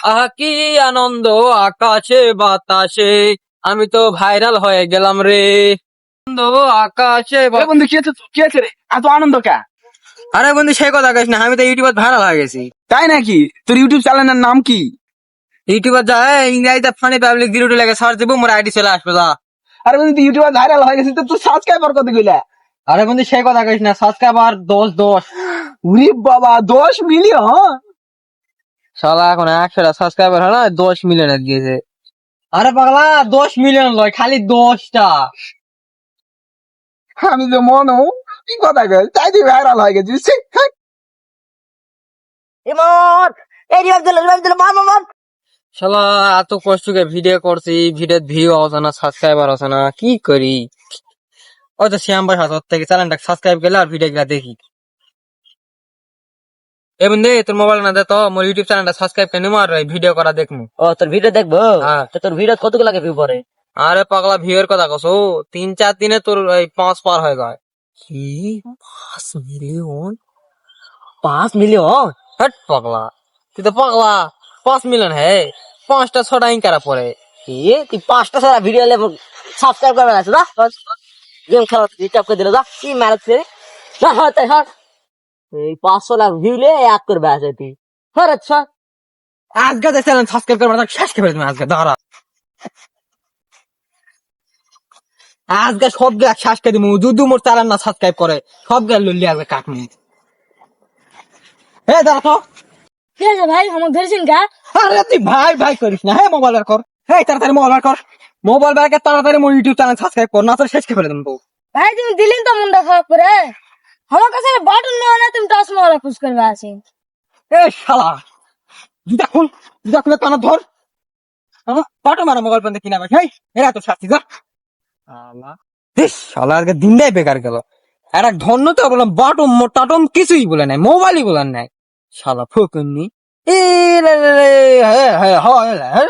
আহা কি আনন্দ আকাশে বাতাসে, আমি তো ভাইরাল হয়ে গেলাম রে। আনন্দ আকাশে আরে বন্ধু কি আছে রে এত আনন্দ কে? আরে বন্ধু সেই কথা কইস না, আমি তো ইউটিউবে ভাইরাল হয়ে গেছি। তাই নাকি? তোর ইউটিউব চ্যানেলের নাম কি? ইউটিউবে যায় ইংরেজিতে ফানি পাবলিক 02 লেগে সার্চ দিব, মোর আইডি চলে আসবে। যা। আরে বন্ধু তুই ইউটিউবে ভাইরাল হয়ে গেছিস তো তোর সাবস্ক্রাইবার কত গিলা? আরে বন্ধু সেই কথা কইস না, সাবস্ক্রাইবার 10 উরি বাবা 10 মিলিয়ন! শালা এখন 100টা সাবস্ক্রাইবার হয় না, 10 মিলিয়ন গিয়েছে। আরে পাগলা 10 মিলিয়ন লয়, খালি 10টা। আমি যে মনো কি কথা কই তাই তুই ভাইরাল হয়ে গেছিস ছি, হ্যাঁ। ইমন এই রিভাইভ দিল মার মার মার। শালা এত কষ্ট করে ভিডিও করছি, ভিডিও ভিউ আসে না, সাবস্ক্রাইবার আসে না, কি করি? ওই তো শ্যাম ভাই হাত থেকে চ্যানেলটা সাবস্ক্রাইব করলে আর ভিডিও গুলা দেখি। এ বন্ধু তোর মোবাইল না দে তো, মোর ইউটিউব চ্যানেলটা সাবস্ক্রাইব করে নিমু আর ভিডিও করা দেখমু। ও তোর ভিডিও দেখবো? হ্যাঁ। তো তোর ভিডিও কতগুলো লাগে ভিউ পরে? আরে পাগলা ভিউয়ের কথা কসো, 3-4 দিনে তোর 5 পার হয়ে যায়। কি 5 মিলিয়ন? 5 মিলিয়ন? হট পাগলা, তুই তো পাগলা। 5 মিলিয়ন হে, 5টা 6টা ইনকারা পরে। কি তুই 5টা সারা ভিডিও লেবো সাবস্ক্রাইব করবে না না? গেম খেলা রিচার্জ করে দিল যা কি মেরেজ রে না হয় তাই হয়। এই 500 লাখ ভিউ লে এক করবে আছে তুই হরে আচ্ছা। আজকে যে চ্যানেল সাবস্ক্রাইব করবে না শেষ করে তুমি আজকে দাঁড়া। আজকে সব গেলা শেষ করে দিমু, যদি মোর চ্যানেল না সাবস্ক্রাইব করে সব গেলা লুল্লি আজকে কাটমু। হে দাঁড়া তো। ঠিক আছে ভাই আমাকে ধরেছেন গা। আরে তুই ভাই ভাই করিস না, হে মোবাইল বের কর। হে তাড়াতাড়ি মোবাইল বের কর, মোবাইল বের করে তাড়াতাড়ি মোর ইউটিউব চ্যানেল সাবস্ক্রাইব কর, না তো শেষ করে দেবো। ভাই তুমি দিলেন তো মুন্ডা খারাপ করে। আমার কাছে বাটন নেওয়া না, তুমি 10 মারা খুশ করবে আসি। এ শালা, জুতা খুল, জুতা খুলে কানা ধর। পাটো মারা মোবাইল ফোন কিনা ভাই, হেই এরা তো শাস্তি যা। শালা আজকে দিনটাই বেকার গেল। আর এক ধন্য তো বললাম বাটম টাটম কিছুই বলে নাই, মোবাইলই বলার নাই। শালা ফকুন্নি এ হ্যাঁ হ্যাঁ হ্যাঁ